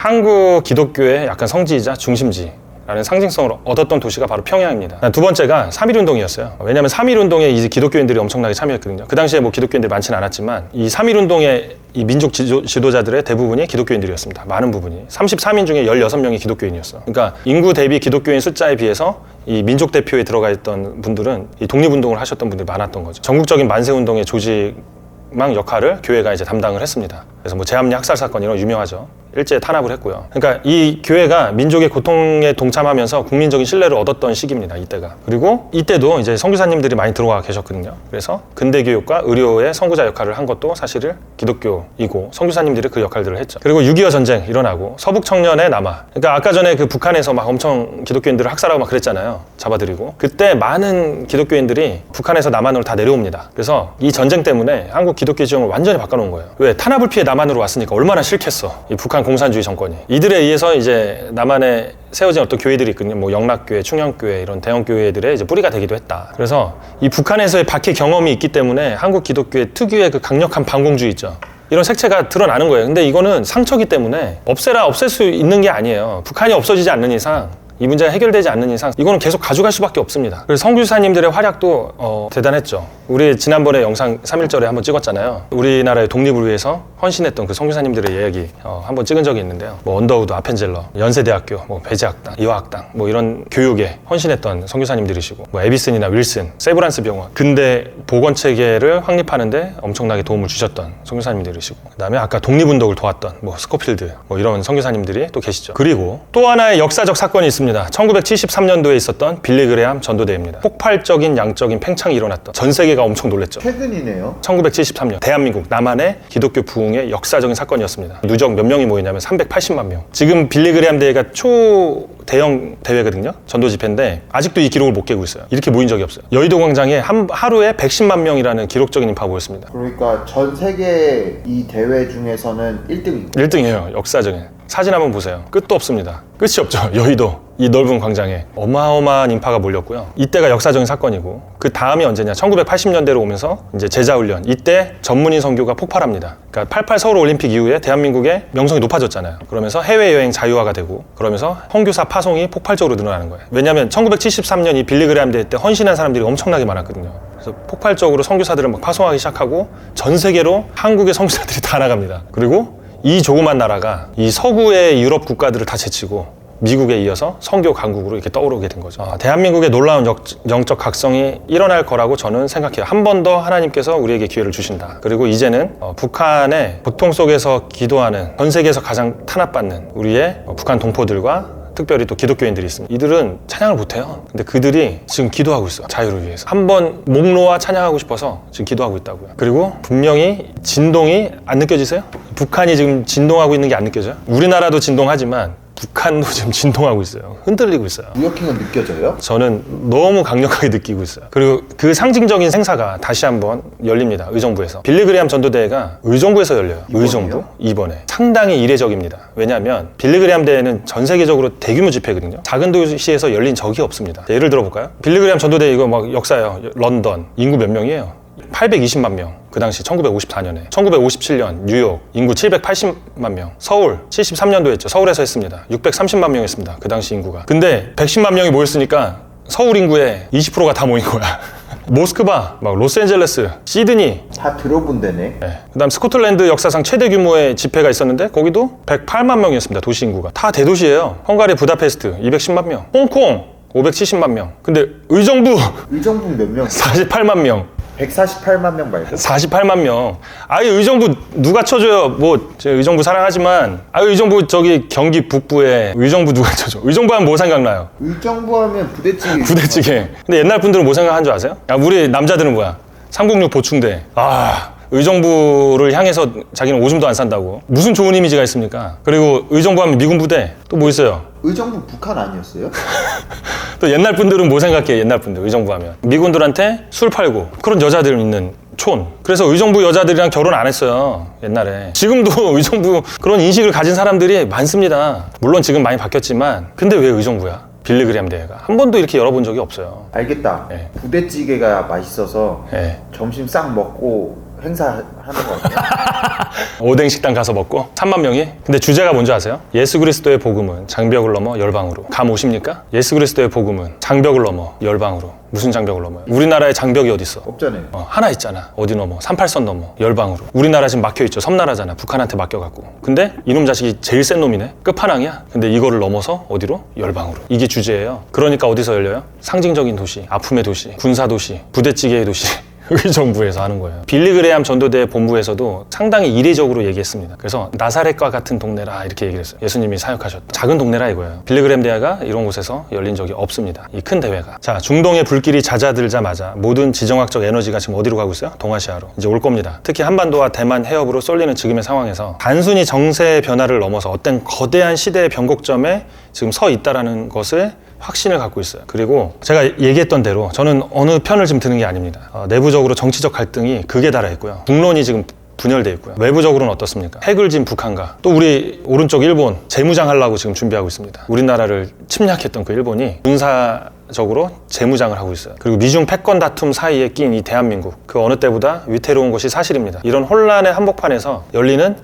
한국 기독교의 약간 성지이자 중심지라는 상징성을 얻었던 도시가 바로 평양입니다. 두 번째가 3.1운동이었어요. 왜냐하면 3.1운동에 이 기독교인들이 엄청나게 참여했거든요. 그 당시에 뭐 기독교인들이 많지는 않았지만 이 3.1운동의 이 민족 지도자들의 대부분이 기독교인들이었습니다. 많은 부분이. 33인 중에 16명이 기독교인이었어. 그러니까 인구 대비 기독교인 숫자에 비해서 이 민족 대표에 들어가 있던 분들은 이 독립운동을 하셨던 분들이 많았던 거죠. 전국적인 만세운동의 조직망 역할을 교회가 이제 담당을 했습니다. 그래서 뭐 제암리 학살 사건 이런 거 유명하죠. 일제에 탄압을 했고요. 그러니까 이 교회가 민족의 고통에 동참하면서 국민적인 신뢰를 얻었던 시기입니다. 이때가. 그리고 이때도 이제 선교사님들이 많이 들어와 계셨거든요. 그래서 근대교육과 의료의 선구자 역할을 한 것도 사실은 기독교이고 선교사님들이 그 역할들을 했죠. 그리고 6.25 전쟁 일어나고 서북 청년의 남하. 그러니까 아까 전에 그 북한에서 막 엄청 기독교인들을 학살하고 막 그랬잖아요. 잡아들이고. 그때 많은 기독교인들이 북한에서 남한으로 다 내려옵니다. 그래서 이 전쟁 때문에 한국 기독교 지형을 완전히 바꿔놓은 거예요. 왜? 탄압을 피해 남한으로 왔으니까 얼마나 싫겠어. 이 북한 공산주의 정권이. 이들에 의해서 이제 남한에 세워진 어떤 교회들이 있거든요. 뭐 영락교회, 충영교회 이런 대형 교회들의 이제 뿌리가 되기도 했다. 그래서 이 북한에서의 박해 경험이 있기 때문에 한국 기독교의 특유의 그 강력한 반공주의 있죠. 이런 색채가 드러나는 거예요. 근데 이거는 상처기 때문에 없앨 수 있는 게 아니에요. 북한이 없어지지 않는 이상 이 문제가 해결되지 않는 이상 이거는 계속 가져갈 수밖에 없습니다. 그래서 선교사님들의 활약도 대단했죠. 우리 지난번에 영상 3.1절에 한번 찍었잖아요. 우리나라의 독립을 위해서 헌신했던 그 선교사님들의 이야기 한번 찍은 적이 있는데요. 뭐 언더우드, 아펜젤러, 연세대학교, 뭐 배제학당, 이화학당 뭐 이런 교육에 헌신했던 선교사님들이시고 뭐 에비슨이나 윌슨, 세브란스 병원 근대 보건체계를 확립하는데 엄청나게 도움을 주셨던 선교사님들이시고 그다음에 아까 독립운동을 도왔던 뭐 스코필드 뭐 이런 선교사님들이 또 계시죠. 그리고 또 하나의 역사적 사건이 있습니다. 1973년도에 있었던 빌리 그레함 전도대회입니다. 폭발적인 양적인 팽창이 일어났던 전 세계가 엄청 놀랐죠. 최근이네요. 1973년 대한민국 남한의 기독교 부흥의 역사적인 사건이었습니다. 누적 몇 명이 모였냐면 380만 명. 지금 빌리 그레함 대회가 초대형 대회거든요. 전도 집회인데 아직도 이 기록을 못 깨고 있어요. 이렇게 모인 적이 없어요. 여의도 광장에 하루에 110만 명이라는 기록적인 인파가 모였습니다. 그러니까 전 세계 이 대회 중에서는 1등입니다. 1등이에요. 역사적인. 사진 한번 보세요. 끝도 없습니다. 끝이 없죠. 여의도 이 넓은 광장에 어마어마한 인파가 몰렸고요. 이때가 역사적인 사건이고 그 다음이 언제냐 1980년대로 오면서 이제 제자훈련 이때 전문인 선교가 폭발합니다. 그러니까 88 서울올림픽 이후에 대한민국의 명성이 높아졌잖아요. 그러면서 해외여행 자유화가 되고 그러면서 선교사 파송이 폭발적으로 늘어나는 거예요. 왜냐하면 1973년 이 빌리 그레함 대회 때 헌신한 사람들이 엄청나게 많았거든요. 그래서 폭발적으로 선교사들을 막 파송하기 시작하고 전 세계로 한국의 선교사들이 다 나갑니다. 그리고 이 조그만 나라가 이 서구의 유럽 국가들을 다 제치고 미국에 이어서 선교 강국으로 이렇게 떠오르게 된 거죠. 대한민국의 놀라운 영적 각성이 일어날 거라고 저는 생각해요. 한 번 더 하나님께서 우리에게 기회를 주신다. 그리고 이제는 북한의 고통 속에서 기도하는 전 세계에서 가장 탄압받는 우리의 북한 동포들과 특별히 또 기독교인들이 있습니다. 이들은 찬양을 못해요. 근데 그들이 지금 기도하고 있어요. 자유를 위해서. 한번 목 놓아 찬양하고 싶어서 지금 기도하고 있다고요. 그리고 분명히 진동이 안 느껴지세요? 북한이 지금 진동하고 있는 게 안 느껴져요? 우리나라도 진동하지만 북한도 지금 진동하고 있어요. 흔들리고 있어요. 무역행은 느껴져요? 저는 너무 강력하게 느끼고 있어요. 그리고 그 상징적인 행사가 다시 한번 열립니다. 의정부에서. 빌리 그레함 전도대회가 의정부에서 열려요. 이번에요? 의정부? 이번에. 상당히 이례적입니다. 왜냐하면 빌리 그레함 대회는 전 세계적으로 대규모 집회거든요. 작은 도시에서 열린 적이 없습니다. 예를 들어볼까요? 빌리 그레함 전도대회 이거 막 역사예요. 런던. 인구 몇 명이에요? 820만 명. 그 당시 1954년에 1957년 뉴욕 인구 780만 명. 서울 73년도에 했죠. 서울에서 했습니다. 630만 명이었습니다. 그 당시 인구가. 근데 110만 명이 모였으니까 서울 인구의 20%가 다 모인 거야. 모스크바, 막 로스앤젤레스, 시드니 다 들어본 데네. 네. 그다음 스코틀랜드 역사상 최대 규모의 집회가 있었는데 거기도 108만 명이었습니다. 도시 인구가. 다 대도시예요. 헝가리 부다페스트 210만 명. 홍콩 570만 명. 근데 의정부 몇 명? 48만 명. 148만 명 말고 48만 명. 아예 의정부 누가 쳐줘요? 뭐 제가 의정부 사랑하지만 의정부 저기 경기 북부에 의정부 누가 쳐줘? 의정부 하면 뭐 생각나요? 의정부 하면 부대찌개. 부대찌개. 근데 옛날 분들은 뭐 생각한 줄 아세요? 우리 남자들은 뭐야? 306 보충대. 의정부를 향해서 자기는 오줌도 안 산다고. 무슨 좋은 이미지가 있습니까? 그리고 의정부 하면 미군 부대. 또 뭐 있어요? 의정부 북한 아니었어요? 또 옛날 분들은 뭐 생각해요? 옛날 분들 의정부 하면 미군들한테 술 팔고 그런 여자들 있는 촌. 그래서 의정부 여자들이랑 결혼 안 했어요. 옛날에. 지금도 의정부 그런 인식을 가진 사람들이 많습니다. 물론 지금 많이 바뀌었지만 근데 왜 의정부야? 빌리 그레함 대회가 한 번도 이렇게 열어본 적이 없어요. 알겠다. 네. 부대찌개가 맛있어서 네. 점심 싹 먹고 행사하는 거 같아요. 오뎅 식당 가서 먹고 3만 명이. 근데 주제가 뭔지 아세요? 예수 그리스도의 복음은 장벽을 넘어 열방으로. 감 오십니까? 예수 그리스도의 복음은 장벽을 넘어 열방으로. 무슨 장벽을 넘어요? 우리나라에 장벽이 어디 있어? 없잖아요. 하나 있잖아. 어디 넘어? 38선 넘어. 열방으로. 우리나라 지금 막혀있죠. 섬나라잖아. 북한한테 맡겨갖고. 근데 이놈 자식이 제일 센 놈이네. 끝판왕이야. 근데 이거를 넘어서 어디로? 열방으로. 이게 주제예요. 그러니까 어디서 열려요? 상징적인 도시, 아픔의 도시, 군사 도시, 부대찌개의 도시. 의정부에서 하는 거예요. 빌리 그레암 전도대 본부에서도 상당히 이례적으로 얘기했습니다. 그래서 나사렛과 같은 동네라 이렇게 얘기를 했어요. 예수님이 사역하셨다. 작은 동네라 이거예요. 빌리 그레암 대회가 이런 곳에서 열린 적이 없습니다. 이 큰 대회가. 자, 중동의 불길이 잦아들자마자 모든 지정학적 에너지가 지금 어디로 가고 있어요? 동아시아로. 이제 올 겁니다. 특히 한반도와 대만 해협으로 쏠리는 지금의 상황에서 단순히 정세의 변화를 넘어서 어떤 거대한 시대의 변곡점에 지금 서 있다라는 것을 확신을 갖고 있어요. 그리고 제가 얘기했던 대로 저는 어느 편을 지금 드는 게 아닙니다. 내부적으로 정치적 갈등이 극에 달해 있고요. 국론이 지금 분열돼 있고요. 외부적으로는 어떻습니까? 핵을 진 북한과 또 우리 오른쪽 일본 재무장하려고 지금 준비하고 있습니다. 우리나라를 침략했던 그 일본이 군사적으로 재무장을 하고 있어요. 그리고 미중 패권 다툼 사이에 낀 이 대한민국, 그 어느 때보다 위태로운 것이 사실입니다. 이런 혼란의 한복판에서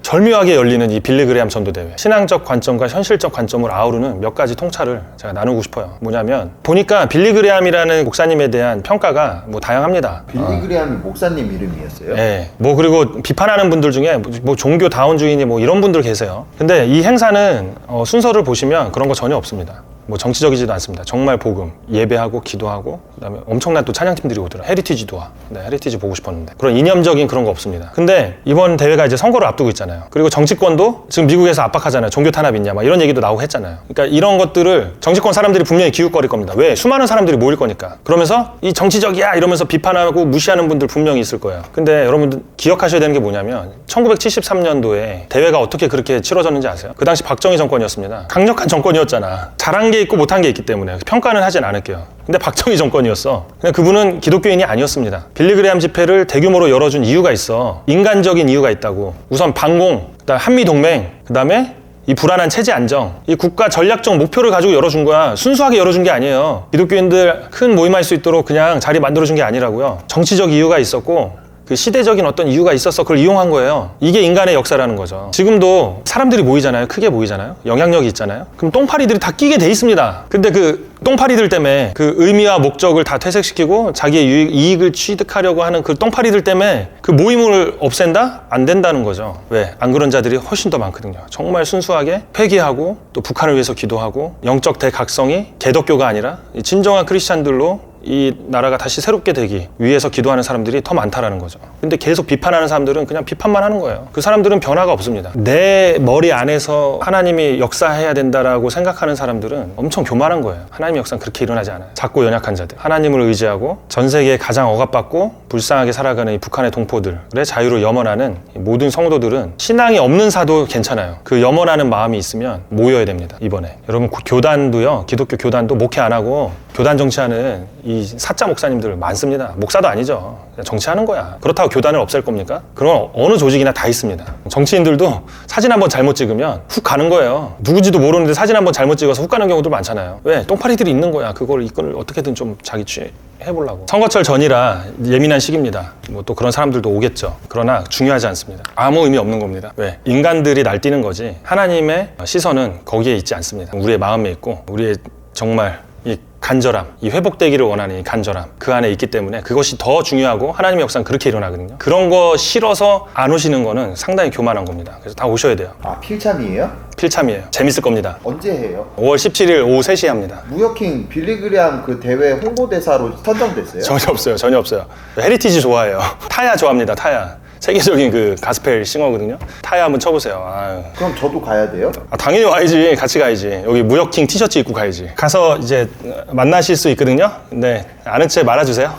절묘하게 열리는 이 빌리 그레암 전도대회, 신앙적 관점과 현실적 관점을 아우르는 몇 가지 통찰을 제가 나누고 싶어요. 뭐냐면 보니까 빌리 그레암이라는 목사님에 대한 평가가 뭐 다양합니다. 빌리 그레암이 목사님 이름이었어요? 네. 뭐 그리고 비판하는 분들 중에 뭐 종교 다원주의니 뭐 이런 분들 계세요. 근데 이 행사는 순서를 보시면 그런 거 전혀 없습니다. 뭐 정치적이지도 않습니다. 정말 복음, 예배하고 기도하고 그다음에 엄청난 또 찬양팀들이 오더라고요. 헤리티지 도와. 네, 헤리티지 보고 싶었는데 그런 이념적인 그런 거 없습니다. 근데 이번 대회가 이제 선거를 앞두고 있잖아요. 그리고 정치권도 지금 미국에서 압박하잖아요. 종교 탄압 있냐 막 이런 얘기도 나오고 했잖아요. 그러니까 이런 것들을 정치권 사람들이 분명히 기웃거릴 겁니다. 왜? 수많은 사람들이 모일 거니까. 그러면서 이 정치적이야 이러면서 비판하고 무시하는 분들 분명히 있을 거예요. 근데 여러분들 기억하셔야 되는 게 뭐냐면 1973년도에 대회가 어떻게 그렇게 치러졌는지 아세요? 그 당시 박정희 정권이었습니다. 강력한 정권이었잖아. 잘한 게 있고 못한 게 있기 때문에 평가는 하진 않을게요. 근데 박정희 정권이었어. 근데 그분은 기독교인이 아니었습니다. 빌리 그레암 집회를 대규모로 열어준 이유가 있어. 인간적인 이유가 있다고. 우선 반공, 그다음 한미동맹, 그다음에 이 불안한 체제 안정, 이 국가 전략적 목표를 가지고 열어준 거야. 순수하게 열어준 게 아니에요. 기독교인들 큰 모임할 수 있도록 그냥 자리 만들어준 게 아니라고요. 정치적 이유가 있었고 그 시대적인 어떤 이유가 있어서 그걸 이용한 거예요. 이게 인간의 역사라는 거죠. 지금도 사람들이 모이잖아요. 크게 모이잖아요. 영향력이 있잖아요. 그럼 똥파리들이 다 끼게 돼 있습니다. 근데 그 똥파리들 때문에 그 의미와 목적을 다 퇴색시키고 자기의 이익을 취득하려고 하는 그 똥파리들 때문에 그 모임을 없앤다? 안 된다는 거죠. 왜? 안 그런 자들이 훨씬 더 많거든요. 정말 순수하게 회개하고 또 북한을 위해서 기도하고 영적 대각성이 개독교가 아니라 진정한 크리스찬들로 이 나라가 다시 새롭게 되기 위해서 기도하는 사람들이 더 많다라는 거죠. 근데 계속 비판하는 사람들은 그냥 비판만 하는 거예요. 그 사람들은 변화가 없습니다. 내 머리 안에서 하나님이 역사해야 된다라고 생각하는 사람들은 엄청 교만한 거예요. 하나님의 역사는 그렇게 일어나지 않아요. 작고 연약한 자들, 하나님을 의지하고 전 세계에 가장 억압받고 불쌍하게 살아가는 이 북한의 동포들의 자유를 염원하는 모든 성도들은 신앙이 없는 사도 괜찮아요. 그 염원하는 마음이 있으면 모여야 됩니다. 이번에 여러분 교단도요, 기독교 교단도 목회 안 하고 교단 정치하는 이 사짜 목사님들 많습니다. 목사도 아니죠. 그냥 정치하는 거야. 그렇다고 교단을 없앨 겁니까? 그런 어느 조직이나 다 있습니다. 정치인들도 사진 한번 잘못 찍으면 훅 가는 거예요. 누구지도 모르는데 사진 한번 잘못 찍어서 훅 가는 경우도 많잖아요. 왜? 똥파리들이 있는 거야. 그걸 이걸 어떻게든 좀 자기 취해보려고. 선거철 전이라 예민한 시기입니다. 뭐 또 그런 사람들도 오겠죠. 그러나 중요하지 않습니다. 아무 의미 없는 겁니다. 왜? 인간들이 날뛰는 거지 하나님의 시선은 거기에 있지 않습니다. 우리의 마음에 있고 우리의 정말 이 간절함, 이 회복되기를 원하는 이 간절함 그 안에 있기 때문에 그것이 더 중요하고 하나님의 역사는 그렇게 일어나거든요. 그런 거 싫어서 안 오시는 거는 상당히 교만한 겁니다. 그래서 다 오셔야 돼요. 아, 필참이에요? 필참이에요. 재밌을 겁니다. 언제 해요? 5월 17일 오후 3시에 합니다. 무역킹 빌리 그레암 그 대회 홍보대사로 선정됐어요? 전혀 없어요. 전혀 없어요. 헤리티지 좋아해요. 타야 좋아합니다. 타야. 세계적인 그 가스펠 싱어거든요. 타야 한번 쳐보세요. 아유. 그럼 저도 가야 돼요? 당연히 와야지. 같이 가야지. 여기 무역킹 티셔츠 입고 가야지. 가서 이제 만나실 수 있거든요. 근데 아는 채 말아주세요.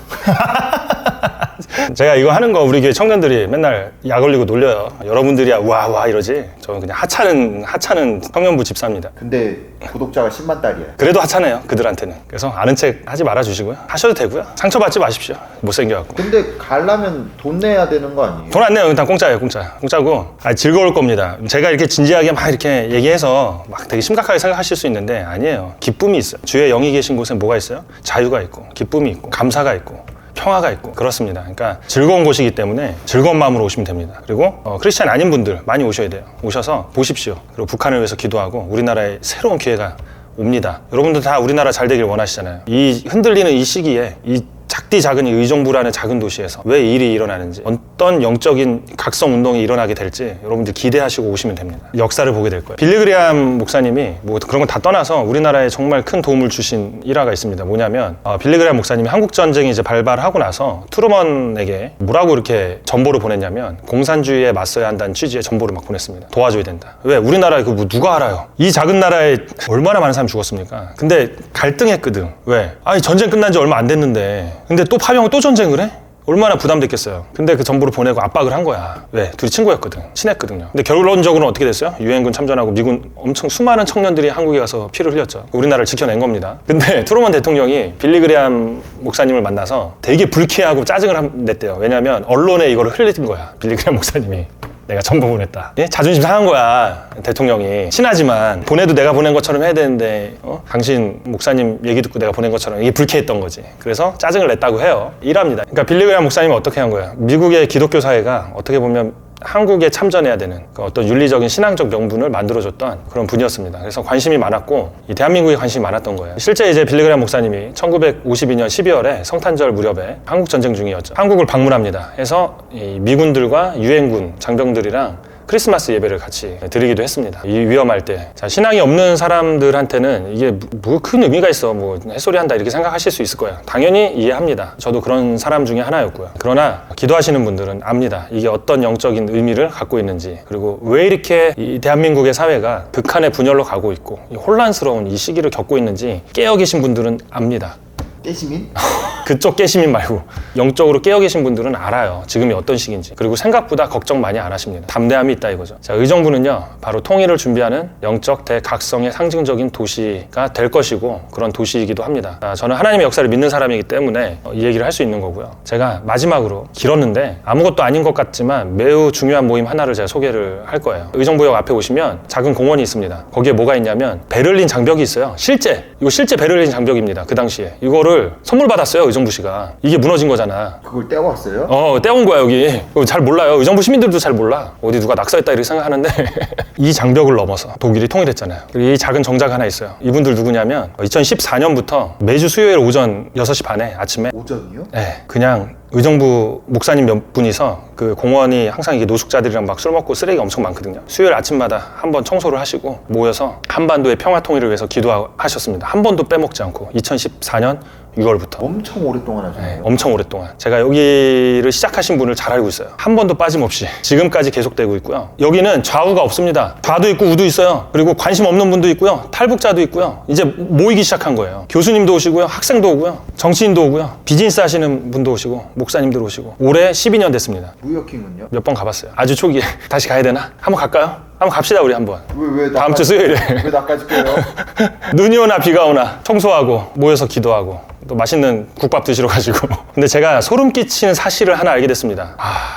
제가 이거 하는 거 우리 교회 청년들이 맨날 약 올리고 놀려요. 여러분들이야 와 이러지. 저는 그냥 하찮은 청년부 집사입니다. 근데 구독자가 10만 달이야. 그래도 하찮아요. 그들한테는. 그래서 아는 척 하지 말아주시고요. 하셔도 되고요. 상처받지 마십시오. 못생겨갖고. 근데 가려면 돈 내야 되는 거 아니에요? 돈 안 내요. 일단 공짜예요. 공짜고. 즐거울 겁니다. 제가 이렇게 진지하게 막 이렇게 얘기해서 막 되게 심각하게 생각하실 수 있는데 아니에요. 기쁨이 있어요. 주의 영이 계신 곳에 뭐가 있어요? 자유가 있고 기쁨이 있고 감사가 있고 평화가 있고 그렇습니다. 그러니까 즐거운 곳이기 때문에 즐거운 마음으로 오시면 됩니다. 그리고 크리스찬 아닌 분들 많이 오셔야 돼요. 오셔서 보십시오. 그리고 북한을 위해서 기도하고 우리나라에 새로운 기회가 옵니다. 여러분들 다 우리나라 잘 되길 원하시잖아요. 이 흔들리는 이 시기에 이 작디 작은 이 의정부라는 작은 도시에서 왜 이 일이 일어나는지, 어떤 영적인 각성 운동이 일어나게 될지 여러분들 기대하시고 오시면 됩니다. 역사를 보게 될 거예요. 빌리그레암 목사님이 뭐 그런 건 다 떠나서 우리나라에 정말 큰 도움을 주신 일화가 있습니다. 뭐냐면 빌리그레암 목사님이 한국 전쟁이 이제 발발하고 나서 트루먼에게 뭐라고 이렇게 전보를 보냈냐면 공산주의에 맞서야 한다는 취지의 전보를 막 보냈습니다. 도와줘야 된다. 왜? 우리나라에 그 뭐 누가 알아요? 이 작은 나라에 얼마나 많은 사람이 죽었습니까? 근데 갈등했거든. 왜? 아니 전쟁 끝난 지 얼마 안 됐는데 근데 또 파병을 또 전쟁을 해? 얼마나 부담됐겠어요. 근데 그 정보를 보내고 압박을 한 거야. 왜? 둘이 친구였거든. 친했거든요. 근데 결론적으로는 어떻게 됐어요? 유엔군 참전하고 미군 엄청 수많은 청년들이 한국에 가서 피를 흘렸죠. 우리나라를 지켜낸 겁니다. 근데 트루먼 대통령이 빌리그레암 목사님을 만나서 되게 불쾌하고 짜증을 냈대요. 왜냐면 언론에 이거를 흘린 거야. 빌리그레암 목사님이. 내가 전보 보냈다. 예? 자존심 상한 거야. 대통령이. 친하지만 보내도 내가 보낸 것처럼 해야 되는데 당신 목사님 얘기 듣고 내가 보낸 것처럼 이게 불쾌했던 거지. 그래서 짜증을 냈다고 해요. 이랍니다. 그러니까 빌리그레암 목사님은 어떻게 한 거야? 미국의 기독교 사회가 어떻게 보면 한국에 참전해야 되는 그 어떤 윤리적인 신앙적 명분을 만들어줬던 그런 분이었습니다. 그래서 관심이 많았고 이 대한민국에 관심이 많았던 거예요. 실제 이제 빌리그레암 목사님이 1952년 12월에 성탄절 무렵에 한국 전쟁 중이었죠. 한국을 방문합니다. 해서 이 미군들과 유엔군 장병들이랑 크리스마스 예배를 같이 드리기도 했습니다. 이 위험할 때. 자, 신앙이 없는 사람들한테는 이게 뭐 큰 의미가 있어. 뭐 햇소리 한다 이렇게 생각하실 수 있을 거예요. 당연히 이해합니다. 저도 그런 사람 중에 하나였고요. 그러나 기도하시는 분들은 압니다. 이게 어떤 영적인 의미를 갖고 있는지, 그리고 왜 이렇게 이 대한민국의 사회가 극한의 분열로 가고 있고 이 혼란스러운 이 시기를 겪고 있는지 깨어 계신 분들은 압니다. 깨시민? 그쪽 깨시민 말고 영적으로 깨어 계신 분들은 알아요. 지금이 어떤 시기인지. 그리고 생각보다 걱정 많이 안 하십니다. 담대함이 있다 이거죠. 자, 의정부는요, 바로 통일을 준비하는 영적 대각성의 상징적인 도시가 될 것이고 그런 도시이기도 합니다. 자, 저는 하나님의 역사를 믿는 사람이기 때문에 이 얘기를 할 수 있는 거고요. 제가 마지막으로 길었는데 아무것도 아닌 것 같지만 매우 중요한 모임 하나를 제가 소개를 할 거예요. 의정부역 앞에 오시면 작은 공원이 있습니다. 거기에 뭐가 있냐면 베를린 장벽이 있어요. 이거 실제 베를린 장벽입니다. 그 당시에. 이거를 선물 받았어요. 의정부시가. 이게 무너진 거잖아. 그걸 떼어왔어요? 떼온 거야 여기. 잘 몰라요. 의정부 시민들도 잘 몰라. 어디 누가 낙서했다 이렇게 생각하는데 이 장벽을 넘어서 독일이 통일했잖아요. 그리고 이 작은 정자가 하나 있어요. 이분들 누구냐면 2014년부터 매주 수요일 오전 6시 반에 아침에 오전이요? 네, 그냥 의정부 목사님 몇 분이서 그 공원이 항상 이게 노숙자들이랑 막 술 먹고 쓰레기가 엄청 많거든요. 수요일 아침마다 한번 청소를 하시고 모여서 한반도의 평화 통일을 위해서 기도하셨습니다. 한 번도 빼먹지 않고 2014년 6월부터. 엄청 오랫동안 하셨네요. 네, 엄청 오랫동안. 제가 여기를 시작하신 분을 잘 알고 있어요. 한 번도 빠짐없이 지금까지 계속되고 있고요. 여기는 좌우가 없습니다. 좌도 있고 우도 있어요. 그리고 관심 없는 분도 있고요. 탈북자도 있고요. 이제 모이기 시작한 거예요. 교수님도 오시고요. 학생도 오고요. 정치인도 오고요. 비즈니스 하시는 분도 오시고 목사님들 오시고. 올해 12년 됐습니다. 무역킹은요? 몇 번 가봤어요. 아주 초기에. 다시 가야 되나? 한번 갈까요? 한번 갑시다 우리 한번. 왜 다음 주 수요일에. 왜 나까지 껴요? 눈이 오나 비가 오나 청소하고 모여서 기도하고 또 맛있는 국밥 드시러 가시고. 근데 제가 소름 끼치는 사실을 하나 알게 됐습니다.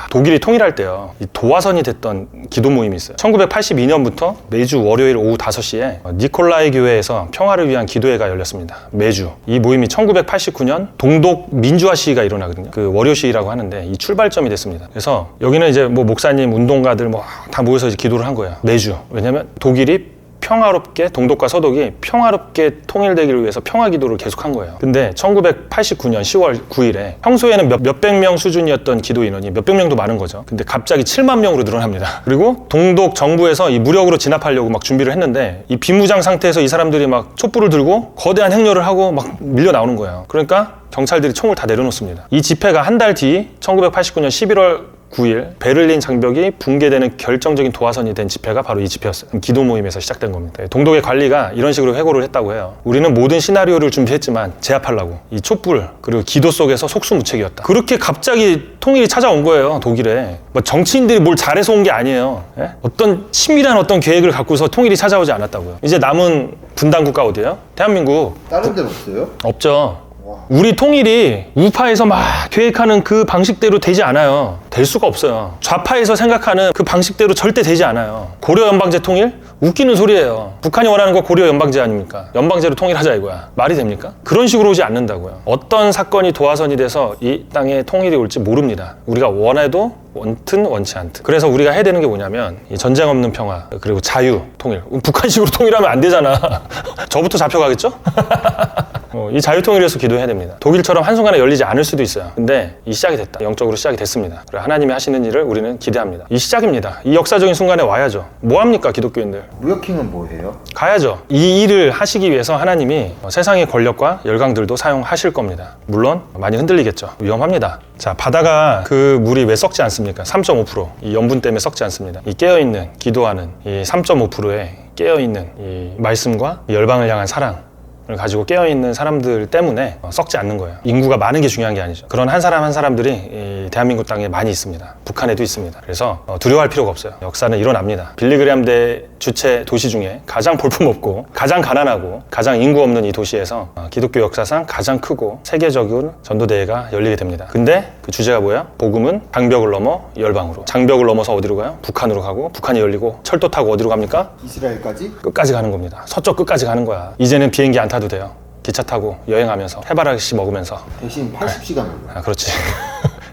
독일이 통일할 때요, 이 도화선이 됐던 기도 모임이 있어요. 1982년부터 매주 월요일 오후 5시에 니콜라이 교회에서 평화를 위한 기도회가 열렸습니다. 매주. 이 모임이 1989년 동독 민주화 시위가 일어나거든요. 그 월요 시위라고 하는데 이 출발점이 됐습니다. 그래서 여기는 이제 뭐 목사님, 운동가들 뭐 다 모여서 이제 기도를 한 거예요. 매주. 왜냐면 독일이 평화롭게, 동독과 서독이 평화롭게 통일되기를 위해서 평화 기도를 계속한 거예요. 근데 1989년 10월 9일에 평소에는 몇백 명 수준이었던 기도 인원이 몇백 명도 많은 거죠. 근데 갑자기 7만 명으로 늘어납니다. 그리고 동독 정부에서 이 무력으로 진압하려고 막 준비를 했는데 이 비무장 상태에서 이 사람들이 막 촛불을 들고 거대한 행렬을 하고 막 밀려 나오는 거예요. 그러니까 경찰들이 총을 다 내려놓습니다. 이 집회가 한 달 뒤 1989년 11월 9일 베를린 장벽이 붕괴되는 결정적인 도화선이 된 집회가 바로 이 집회였어요. 기도 모임에서 시작된 겁니다. 동독의 관리가 이런 식으로 회고를 했다고 해요. 우리는 모든 시나리오를 준비했지만 제압하려고 이 촛불 그리고 기도 속에서 속수무책이었다. 그렇게 갑자기 통일이 찾아온 거예요. 독일에. 뭐 정치인들이 뭘 잘해서 온 게 아니에요. 예? 어떤 치밀한 어떤 계획을 갖고서 통일이 찾아오지 않았다고요. 이제 남은 분단 국가 어디예요? 대한민국. 다른 데는 없어요? 없죠. 우리 통일이 우파에서 막 계획하는 그 방식대로 되지 않아요. 될 수가 없어요. 좌파에서 생각하는 그 방식대로 절대 되지 않아요. 고려 연방제 통일? 웃기는 소리예요. 북한이 원하는 거 고려 연방제 아닙니까? 연방제로 통일하자 이거야. 말이 됩니까? 그런 식으로 오지 않는다고요. 어떤 사건이 도화선이 돼서 이 땅에 통일이 올지 모릅니다. 우리가 원해도 원튼 원치 않든. 그래서 우리가 해야 되는 게 뭐냐면 이 전쟁 없는 평화 그리고 자유 통일. 북한식으로 통일하면 안 되잖아. 저부터 잡혀가겠죠? 이 자유 통일을 위해서 기도해야 됩니다. 독일처럼 한순간에 열리지 않을 수도 있어요. 근데 이 시작이 됐다. 영적으로 시작이 됐습니다. 그리고 하나님이 하시는 일을 우리는 기대합니다. 이 시작입니다. 이 역사적인 순간에 와야죠. 뭐 합니까 기독교인들? 무역킹은 뭐예요? 가야죠. 이 일을 하시기 위해서 하나님이 세상의 권력과 열강들도 사용하실 겁니다. 물론 많이 흔들리겠죠. 위험합니다. 자, 바다가 그 물이 왜 썩지 않습니까? 3.5%. 이 염분 때문에 썩지 않습니다. 이 깨어있는, 기도하는 이 3.5%의 깨어있는 이 말씀과 이 열방을 향한 사랑을 가지고 깨어있는 사람들 때문에 썩지 않는 거예요. 인구가 많은 게 중요한 게 아니죠. 그런 한 사람 한 사람들이 이 대한민국 땅에 많이 있습니다. 북한에도 있습니다. 그래서 두려워할 필요가 없어요. 역사는 일어납니다. 빌리그레암 대 주체 도시 중에 가장 볼품없고 가장 가난하고 가장 인구 없는 이 도시에서 기독교 역사상 가장 크고 세계적인 전도대회가 열리게 됩니다. 근데 그 주제가 뭐야? 복음은 장벽을 넘어 열방으로. 장벽을 넘어서 어디로 가요? 북한으로 가고 북한이 열리고 철도 타고 어디로 갑니까? 이스라엘까지? 끝까지 가는 겁니다. 서쪽 끝까지 가는 거야. 이제는 비행기 안 타도 돼요. 기차 타고 여행하면서 해바라기 먹으면서. 대신 80시간 걸려. 그렇지.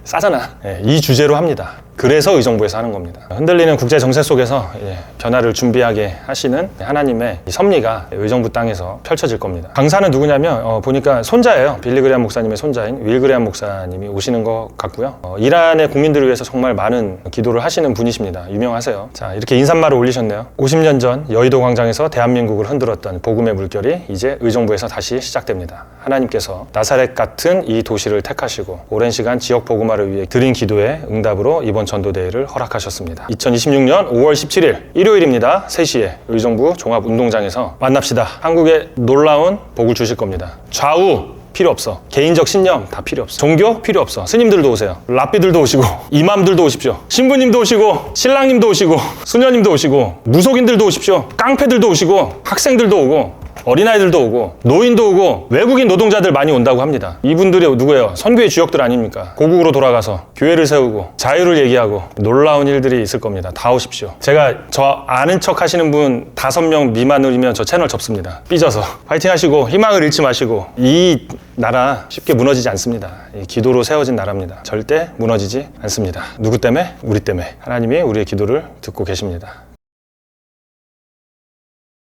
싸잖아. 이 주제로 합니다. 그래서 의정부에서 하는 겁니다. 흔들리는 국제 정세 속에서 변화를 준비하게 하시는 하나님의 이 섭리가 의정부 땅에서 펼쳐질 겁니다. 강사는 누구냐면 보니까 손자예요. 빌리그레암 목사님의 손자인 윌그레암 목사님이 오시는 것 같고요. 이란의 국민들을 위해서 정말 많은 기도를 하시는 분이십니다. 유명하세요. 자, 이렇게 인사말을 올리셨네요. 50년 전 여의도 광장에서 대한민국을 흔들었던 복음의 물결이 이제 의정부에서 다시 시작됩니다. 하나님께서 나사렛 같은 이 도시를 택하시고 오랜 시간 지역 복음화를 위해 드린 기도의 응답으로 이번 전도대회를 허락하셨습니다. 2026년 5월 17일 일요일입니다. 3시에 의정부 종합운동장에서 만납시다. 한국에 놀라운 복을 주실 겁니다. 좌우 필요 없어. 개인적 신념 다 필요 없어. 종교 필요 없어. 스님들도 오세요. 랍비들도 오시고 이맘들도 오십시오. 신부님도 오시고 신랑님도 오시고 수녀님도 오시고 무속인들도 오십시오. 깡패들도 오시고 학생들도 오고 어린아이들도 오고 노인도 오고 외국인 노동자들 많이 온다고 합니다. 이분들이 누구예요? 선교의 주역들 아닙니까? 고국으로 돌아가서 교회를 세우고 자유를 얘기하고 놀라운 일들이 있을 겁니다. 다 오십시오. 제가 저 아는 척 하시는 분 5명 미만이면 저 채널 접습니다. 삐져서. 파이팅 하시고 희망을 잃지 마시고 이 나라 쉽게 무너지지 않습니다. 이 기도로 세워진 나라입니다. 절대 무너지지 않습니다. 누구 때문에? 우리 때문에. 하나님이 우리의 기도를 듣고 계십니다.